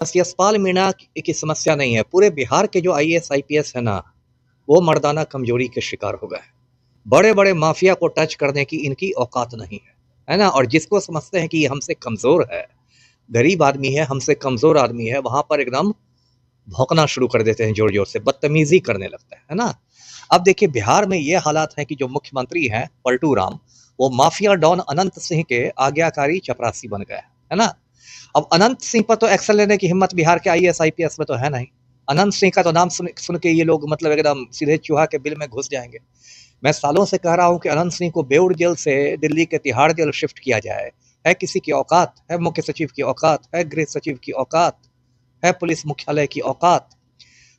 बस यशपाल मीणा की समस्या नहीं है, पूरे बिहार के जो आईएएस आईपीएस है ना, वो मर्दाना कमजोरी के शिकार हो गए। बड़े बड़े माफिया को टच करने की इनकी औकात नहीं है ना। और जिसको समझते हैं कि ये हमसे कमजोर है, गरीब आदमी है, हमसे कमजोर आदमी है, वहां पर एकदम भौंकना शुरू कर देते हैं, जोर जोर से बदतमीजी करने लगते हैं, है ना। अब देखिए बिहार में ये हालात है कि जो मुख्यमंत्री हैं पलटू राम, वो माफिया डॉन अनंत सिंह के आज्ञाकारी चपरासी बन गए है ना। अब अनंत सिंह पर तो एक्शन लेने की हिम्मत बिहार के आईएएस आईपीएस में तो है नहीं। अनंत सिंह का तो नाम सुन के ये लोग मतलब एकदम सीधे चूहा के बिल में घुस जाएंगे। मैं सालों से कह रहा हूं कि अनंत सिंह को बेउर जेल से दिल्ली के तिहाड़ जेल शिफ्ट किया जाए। है किसी की औकात? है मुख्य सचिव की औकात? है गृह सचिव की औकात? है पुलिस मुख्यालय की औकात?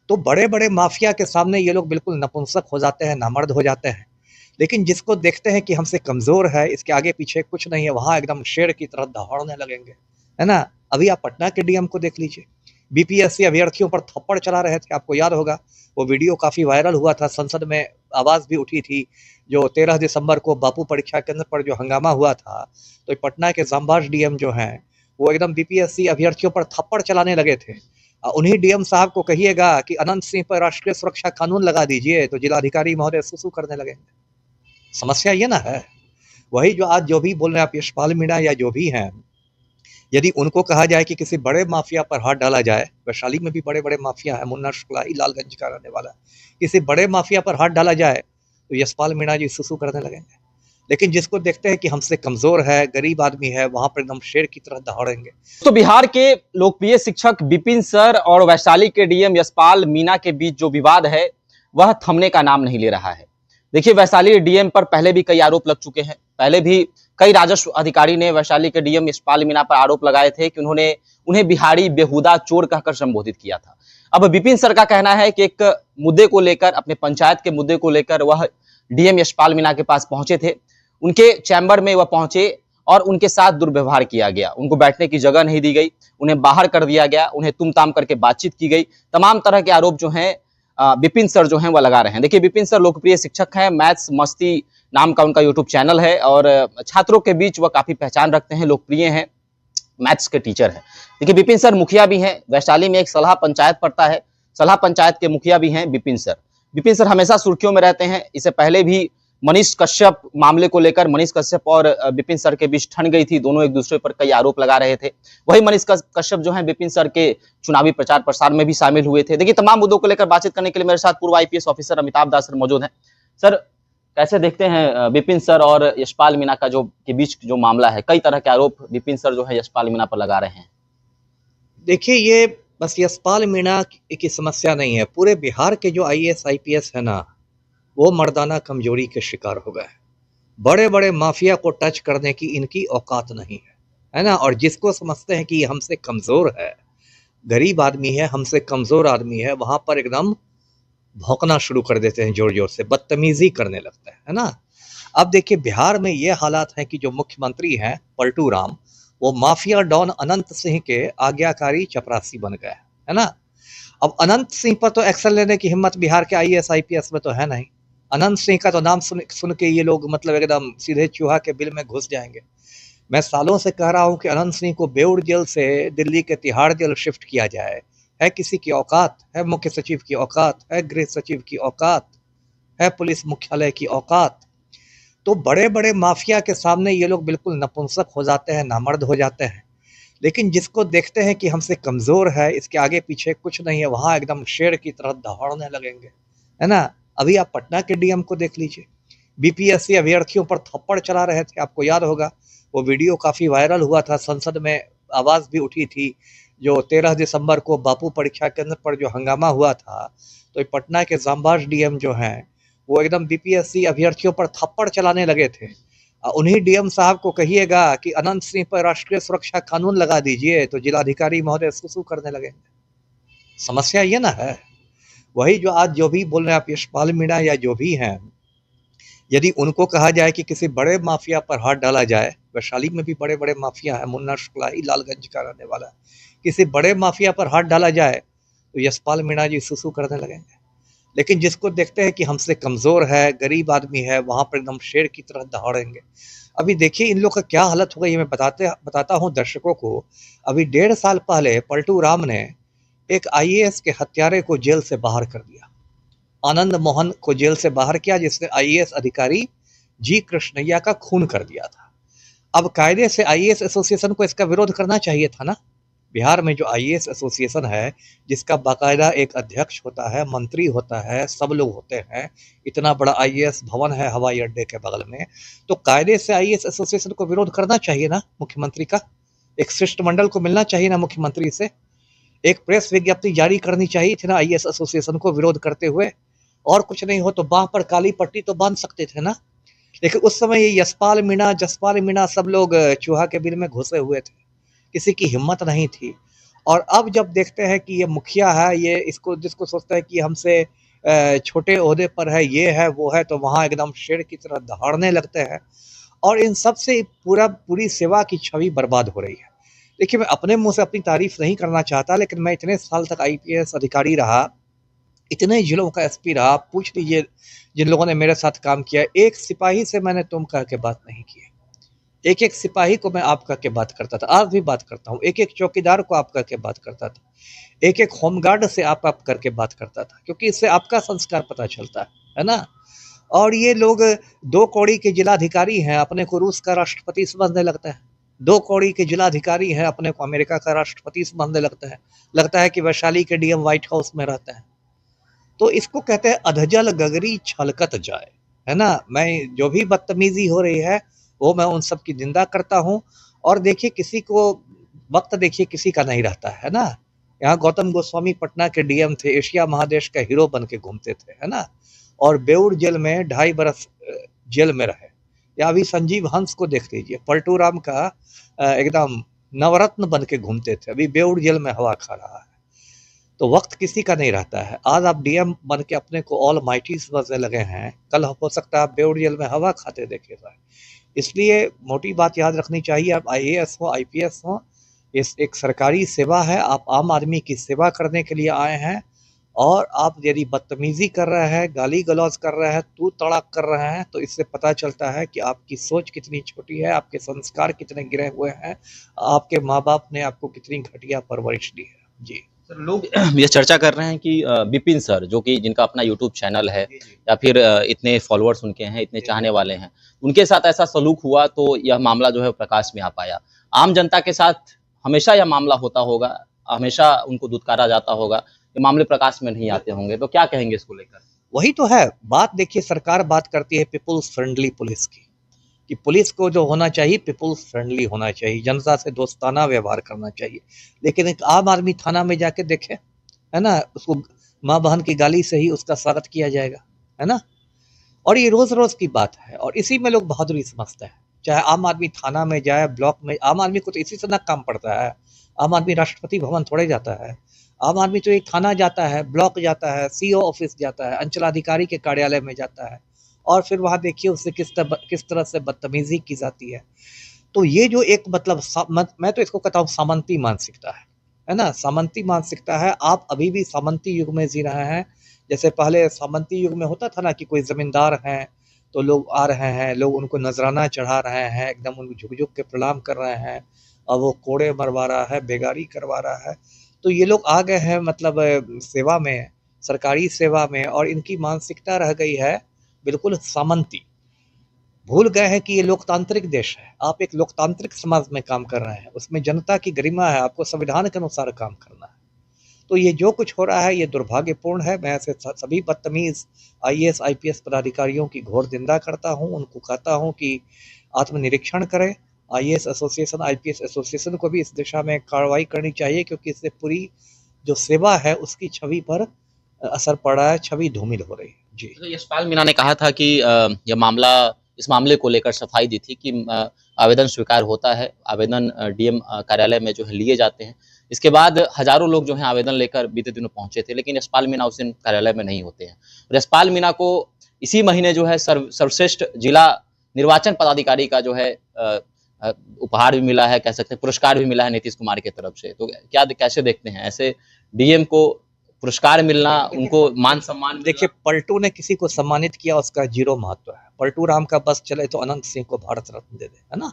तो बड़े बड़े माफिया के सामने ये लोग बिल्कुल नपुंसक हो जाते हैं, नामर्द हो जाते हैं। लेकिन जिसको देखते हैं कि हमसे कमजोर है, इसके आगे पीछे कुछ नहीं है, वहां एकदम शेर की तरह दहाड़ने लगेंगे, है ना। अभी आप पटना के डीएम को देख लीजिए, बीपीएससी अभ्यर्थियों पर थप्पड़ चला रहे थे, आपको याद होगा। वो वीडियो काफी वायरल हुआ था, संसद में आवाज भी उठी थी। जो 13 दिसंबर को बापू परीक्षा केंद्र पर जो हंगामा हुआ था, तो पटना के जांबाज डीएम जो हैं, वो एकदम बीपीएससी अभ्यर्थियों पर थप्पड़ चलाने लगे थे। उन्हीं डीएम साहब को कहिएगा कि अनंत सिंह पर राष्ट्रीय सुरक्षा कानून लगा दीजिए, तो जिलाधिकारी महोदय सुसु करने लगेंगे। समस्या ये ना है। वही जो आज जो भी बोल रहे हैं आप, यशपाल मीणा या जो भी हैं, यदि उनको कहा जाए कि किसी बड़े माफिया पर हाथ डाला जाए, वैशाली में भी बड़े बड़े माफिया है, मुन्ना शुक्ला ही लालगंज का रहने वाला, किसी बड़े माफिया पर हाथ डाला जाए तो यशपाल मीणा जी सुसु करने लगेंगे। लेकिन जिसको देखते हैं कि हमसे कमजोर है, गरीब आदमी है, वहां पर एकदम शेर की तरह दहाड़ेंगे। तो बिहार के लोकप्रिय शिक्षक विपिन सर और वैशाली के डीएम यशपाल मीणा के बीच जो विवाद है वह थमने का नाम नहीं ले रहा है। देखिए, वैशाली डीएम पर पहले भी कई आरोप लग चुके हैं। पहले भी कई राजस्व अधिकारी ने वैशाली के डीएम यशपाल मीणा पर आरोप लगाए थे कि उन्होंने उन्हें बिहारी बेहुदा चोर कहकर संबोधित किया था। अब विपिन सर का कहना है कि एक मुद्दे को लेकर, अपने पंचायत के मुद्दे को लेकर वह डीएम यशपाल मीणा के पास पहुंचे थे। उनके चैम्बर में वह पहुंचे और उनके साथ दुर्व्यवहार किया गया। उनको बैठने की जगह नहीं दी गई, उन्हें बाहर कर दिया गया, उन्हें तुम ताम करके बातचीत की गई। तमाम तरह के आरोप जो हैं विपिन सर जो हैं वह लगा रहे हैं। देखिए, विपिन सर लोकप्रिय शिक्षक हैं, मैथ्स मस्ती नाम का उनका यूट्यूब चैनल है और छात्रों के बीच वह काफी पहचान रखते हैं, लोकप्रिय हैं, मैथ्स के टीचर है। देखिए, विपिन सर मुखिया भी हैं, वैशाली में एक सलाह पंचायत पड़ता है, सलाह पंचायत के मुखिया भी हैं विपिन सर। विपिन सर हमेशा सुर्खियों में रहते हैं। इससे पहले भी मनीष कश्यप मामले को लेकर मनीष कश्यप और विपिन सर के बीच ठन गई थी, दोनों एक दूसरे पर कई आरोप लगा रहे थे। वही मनीष कश्यप जो है विपिन सर के चुनावी प्रचार प्रसार में भी शामिल हुए थे। देखिए, तमाम मुद्दों को लेकर बातचीत करने के लिए मेरे साथ पूर्व आईपीएस ऑफिसर अमिताभ दास सर मौजूद हैं। सर, कैसे देखते हैं विपिन सर और यशपाल मीणा का जो के बीच जो मामला है? कई तरह के आरोप विपिन सर जो है यशपाल मीणा पर लगा रहे हैं। देखिए ये बस यशपाल मीणा की समस्या नहीं है, पूरे बिहार के जो आईएएस आईपीएस है ना, वो मर्दाना कमजोरी के शिकार हो गए। बड़े बड़े माफिया को टच करने की इनकी औकात नहीं है ना। और जिसको समझते हैं कि ये हमसे कमजोर है, गरीब आदमी है, हमसे कमजोर आदमी है, वहां पर एकदम भौंकना शुरू कर देते हैं, जोर जोर से बदतमीजी करने लगते हैं, है ना। अब देखिए बिहार में ये हालात है कि जो मुख्यमंत्री हैं पलटू राम, वो माफिया डॉन अनंत सिंह के आज्ञाकारी चपरासी बन गए है ना। अब अनंत सिंह पर तो एक्शन लेने की हिम्मत बिहार के आईएएस आईपीएस में तो है नहीं। अनंत सिंह का तो नाम सुन के ये लोग मतलब एकदम सीधे चूहा के बिल में घुस जाएंगे। मैं सालों से कह रहा हूं कि अनंत सिंह को बेउर जेल से दिल्ली के तिहाड़ जेल शिफ्ट किया जाए। है किसी की औकात? है मुख्य सचिव की औकात? है गृह सचिव की औकात? है पुलिस मुख्यालय की औकात? तो बड़े बड़े माफिया के सामने ये लोग बिल्कुल नपुंसक हो जाते हैं, नामर्द हो जाते हैं। लेकिन जिसको देखते हैं कि हमसे कमजोर है, इसके आगे पीछे कुछ नहीं है, वहां एकदम शेर की तरह दहाड़ने लगेंगे, है ना। अभी आप पटना के डीएम को देख लीजिए, बीपीएससी अभ्यर्थियों पर थप्पड़ चला रहे थे, आपको याद होगा। वो वीडियो काफी वायरल हुआ था, संसद में आवाज भी उठी थी। जो 13 दिसंबर को बापू परीक्षा केंद्र पर जो हंगामा हुआ था, तो पटना के जांबाज डीएम जो हैं, वो एकदम बीपीएससी अभ्यर्थियों पर थप्पड़ चलाने लगे थे। उन्हीं डीएम साहब को कहिएगा कि अनंत सिंह पर राष्ट्रीय सुरक्षा कानून लगा दीजिए, तो जिलाधिकारी महोदय सुसु करने लगेंगे। समस्या ये ना है। वही जो आज जो भी बोल रहे हैं आप, यशपाल मीणा या जो भी हैं, यदि उनको कहा जाए कि किसी बड़े माफिया पर हाथ डाला जाए, वैशाली में भी बड़े बड़े माफिया है, मुन्ना शुक्ला ही लालगंज का रहने वाला है, किसी बड़े माफिया पर हाथ डाला जाए तो यशपाल मीणा जी सुसु करने लगेंगे। लेकिन जिसको देखते हैं कि हमसे कमज़ोर है, गरीब आदमी है, वहाँ पर एकदम शेर की तरह दहाड़ेंगे। अभी देखिए इन लोग का क्या हालत हो गई है, मैं बताता हूँ दर्शकों को। अभी 1.5 साल पहले पलटू राम ने एक आईएएस के हत्यारे को जेल से बाहर कर दिया। आनंद मोहन को जेल से बाहर किया, जिसने आईएएस अधिकारी जी कृष्णैया का खून कर दिया था। अब कायदे से आईएएस एसोसिएशन को इसका विरोध करना चाहिए था ना। बिहार में जो आईएएस एसोसिएशन है, जिसका बाकायदा एक अध्यक्ष होता है, मंत्री होता है, सब लोग होते हैं, इतना बड़ा आईएएस भवन है हवाई अड्डे के बगल में, तो कायदे से आईएएस एसोसिएशन को विरोध करना चाहिए ना मुख्यमंत्री का। एक शिष्टमंडल को मिलना चाहिए ना मुख्यमंत्री से, एक प्रेस विज्ञप्ति जारी करनी चाहिए थी ना आईएएस एसोसिएशन को विरोध करते हुए। और कुछ नहीं हो तो बाह पर काली पट्टी तो बांध सकते थे ना। लेकिन उस समय ये यशपाल मीणा, जसपाल मीणा सब लोग चूहा के बिल में घुसे हुए थे, किसी की हिम्मत नहीं थी। और अब जब देखते हैं कि ये मुखिया है, ये इसको जिसको सोचता है कि हमसे छोटे ओहदे पर है, ये है वो है, तो वहाँ एकदम शेर की तरह दहाड़ने लगते हैं। और इन सब से पूरी सेवा की छवि बर्बाद हो रही है। देखिए मैं अपने मुंह से अपनी तारीफ नहीं करना चाहता, लेकिन मैं इतने साल तक आईपीएस अधिकारी रहा, इतने जिलों का एसपी रहा, पूछ लीजिए जिन लोगों ने मेरे साथ काम किया, एक सिपाही से मैंने तुम कह के बात नहीं की। एक एक सिपाही को मैं आप कह के बात करता था, आज भी बात करता हूँ। एक एक चौकीदार को आप कह के बात करता था, एक एक होमगार्ड से आप करके बात करता था, क्योंकि इससे आपका संस्कार पता चलता है ना। और ये लोग 2 कौड़ी के जिलाधिकारी हैं, अपने को रूस का राष्ट्रपति समझने लगता है। 2 कौड़ी के जिलाधिकारी हैं, अपने को अमेरिका का राष्ट्रपति समझने लगता है कि वैशाली के डीएम व्हाइट हाउस में रहते हैं। तो इसको कहते हैं अधजल गगरी छलकत जाए, है ना। मैं जो भी बदतमीजी हो रही है वो मैं उन सब की निंदा करता हूँ। और देखिए किसी को वक्त देखिए किसी का नहीं रहता है ना। यहाँ गौतम गोस्वामी पटना के डीएम थे, एशिया महादेश का हीरो बन के घूमते थे, है ना। और बेउर जेल में 2.5 बरस जेल में रहे। या अभी संजीव हंस को देख लीजिए, पलटू राम का एकदम नवरत्न बन के घूमते थे, अभी बेउर जेल में हवा खा रहा है। तो वक्त किसी का नहीं रहता है। आज आप डीएम बन के अपने को ऑल माइटी समझने लगे हैं, कल हो सकता है आप बेउर जेल में हवा खाते देखे जाए। इसलिए मोटी बात याद रखनी चाहिए, आप आईएएस हो आईपीएस हो, इस एक सरकारी सेवा है, आप आम आदमी की सेवा करने के लिए आए हैं। और आप यदि बदतमीजी कर रहे हैं, गाली गलौज कर रहे हैं, तू तड़ाक कर रहे हैं, तो इससे पता चलता है कि आपकी सोच कितनी छोटी है, आपके संस्कार कितने गिरे हुए हैं, आपके माँ बाप ने आपको कितनी घटिया परवरिश दी है। जी सर, लोग ये चर्चा कर रहे हैं कि विपिन सर, जो कि जिनका अपना यूट्यूब चैनल है, जी जी या फिर इतने फॉलोअर्स उनके हैं, इतने जी चाहने वाले हैं, उनके साथ ऐसा सलूक हुआ तो यह मामला जो है प्रकाश में आ पाया। आम जनता के साथ हमेशा यह मामला होता होगा, हमेशा उनको दुत्कारा जाता होगा, ये मामले प्रकाश में नहीं आते होंगे, तो क्या कहेंगे इसको लेकर? वही तो है बात। देखिए सरकार बात करती है पीपुल्स फ्रेंडली पुलिस की, कि पुलिस को जो होना चाहिए पीपुल्स फ्रेंडली होना चाहिए, जनता से दोस्ताना व्यवहार करना चाहिए। लेकिन एक आम आदमी थाना में जाके देखे, है ना, उसको माँ बहन की गाली से ही उसका स्वागत किया जाएगा, है ना। और ये रोज रोज की बात है, और इसी में लोग बहादुरी समझते हैं। चाहे आम आदमी थाना में जाए, ब्लॉक में, आम आदमी को तो इसी से ना काम पड़ता है। आम आदमी राष्ट्रपति भवन थोड़े जाता है। आम आदमी तो एक थाना जाता है, ब्लॉक जाता है, सीओ ऑफिस जाता है, अंचलाधिकारी के कार्यालय में जाता है, और फिर वहाँ देखिए उससे किस तरह से बदतमीजी की जाती है। तो ये जो एक मतलब मैं तो इसको कहता हूँ सामंती मानसिकता है ना, सामंती मानसिकता है। आप अभी भी सामंती युग में जी रहे हैं। जैसे पहले सामंती युग में होता था ना कि कोई जमींदार हैं तो लोग आ रहे हैं, लोग उनको नजराना चढ़ा रहे हैं, एकदम उनको झुक झुक के प्रणाम कर रहे हैं, और वो कोड़े मरवा रहा है, बेगारी करवा रहा है। तो ये लोग आ गए हैं मतलब सेवा में, सरकारी सेवा में, और इनकी मानसिकता रह गई है बिल्कुल सामंती। भूल गए हैं कि ये लोकतांत्रिक देश है, आप एक लोकतांत्रिक समाज में काम कर रहे हैं, उसमें जनता की गरिमा है, आपको संविधान के अनुसार काम करना है। तो ये जो कुछ हो रहा है ये दुर्भाग्यपूर्ण है। मैं ऐसे सभी बदतमीज आईएएस आईपीएस पदाधिकारियों की घोर निंदा करता हूं, उनको कहता हूं कि आत्मनिरीक्षण करें। आईएएस एसोसिएशन आईपीएस एसोसिएशन को भी इस दिशा में कार्रवाई करनी चाहिए, क्योंकि इससे पूरी जो सेवा है उसकी छवि पर असर पड़ रहा है, छवि धूमिल हो रही है। जी तो यशपाल मीणा ने कहा था कि यह मामला, इस मामले को लेकर सफाई दी थी कि आवेदन स्वीकार होता है, आवेदन डीएम कार्यालय में जो है लिए जाते हैं। इसके बाद हजारों लोग जो हैं आवेदन लेकर बीते दिनों पहुंचे थे, लेकिन यशपाल मीणा उस दिन कार्यालय में नहीं होते हैं। और यशपाल मीणा को इसी महीने जो है सर्वश्रेष्ठ जिला निर्वाचन पदाधिकारी का जो है उपहार भी मिला है, कह सकते हैं पुरस्कार भी मिला है नीतीश कुमार की तरफ से। तो क्या कैसे देखते हैं ऐसे डीएम को पुरस्कार मिलना, उनको मान सम्मान मिलना। देखिए, पलटू ने किसी को सम्मानित किया, उसका जीरो महत्व है। पलटू राम का बस चले तो अनंत सिंह को भारत रत्न दे दे, है ना।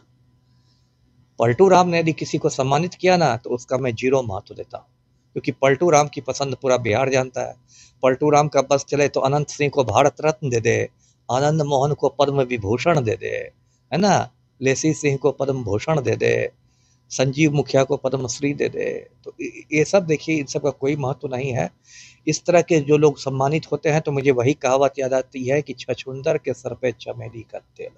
पलटू राम ने यदि किसी को सम्मानित किया ना, तो उसका मैं जीरो महत्व देता हूँ, क्योंकि पलटू राम की पसंद पूरा बिहार जानता है। पलटू राम का बस चले तो अनंत सिंह को भारत रत्न दे दे, आनंद मोहन को पद्म विभूषण दे दे, है ना, लेसी सिंह को पद्म भूषण दे दे, संजीव मुखिया को पद्मश्री दे दे। तो ये सब देखिए, इन सब का कोई महत्व नहीं है। इस तरह के जो लोग सम्मानित होते हैं, तो मुझे वही कहावत याद आती है कि छछूंदर के सर पे चमेली का तेल।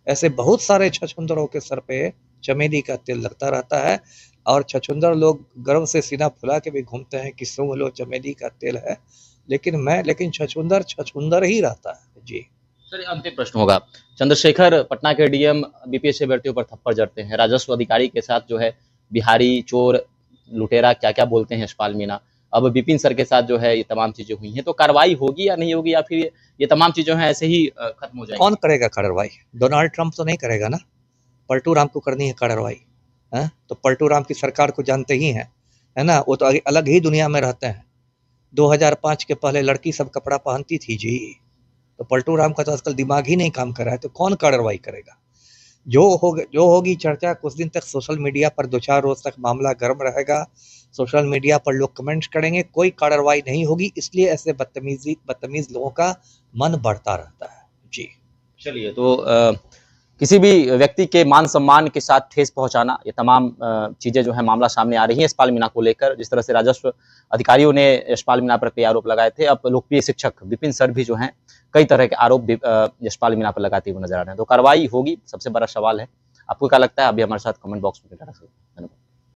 ऐसे बहुत सारे छछूंदरों के सर पे चमेली का तेल लगता रहता है, और छछूंदर लोग गर्व से सीना फुला के भी घूमते हैं कि सूंघ लो चमेली का तेल है। लेकिन छछूंदर छछूंदर ही रहता है जी। सर, अंतिम प्रश्न होगा। चंद्रशेखर पटना के डीएम बीपीएससी अभ्यर्थियों पर थप्पड़ जड़ते हैं, राजस्व अधिकारी के साथ जो है बिहारी, चोर, लुटेरा क्या क्या बोलते हैं यशपाल मीणा। अब विपिन सर के साथ जो है ये तमाम चीजें हुई हैं, तो कार्रवाई होगी या नहीं होगी, या फिर ये तमाम चीजें हैं ऐसे ही खत्म हो जाएगी? कौन करेगा कार्रवाई? डोनाल्ड ट्रंप तो नहीं करेगा ना। पलटू राम को करनी है कार्रवाई, है तो पलटू राम की सरकार को जानते ही हैं, है ना। वो तो अलग ही दुनिया में रहते हैं। 2005 के पहले लड़की सब कपड़ा पहनती थी जी। तो पलटू राम का तो आजकल दिमाग ही नहीं काम कर रहा है, तो कौन कार्रवाई करेगा? जो होगी चर्चा कुछ दिन तक सोशल मीडिया पर, 2-4 रोज तक मामला गर्म रहेगा। सोशल मीडिया पर लोग कमेंट्स करेंगे, कोई कार्रवाई नहीं होगी। इसलिए ऐसे बदतमीज लोगों का मन बढ़ता रहता है जी। चलिए, तो किसी भी व्यक्ति के मान सम्मान के साथ ठेस पहुंचाना, ये तमाम चीजें जो है मामला सामने आ रही है यशपाल मीणा को लेकर। जिस तरह से राजस्व अधिकारियों ने यशपाल मीणा पर कई आरोप लगाए थे, अब लोकप्रिय शिक्षक विपिन सर भी जो हैं कई तरह के आरोप यशपाल मीणा पर लगाते हुए नजर आ रहे हैं। तो कार्रवाई होगी, सबसे बड़ा सवाल है। आपको क्या लगता है? अभी हमारे साथ कमेंट बॉक्स में धन्यवाद।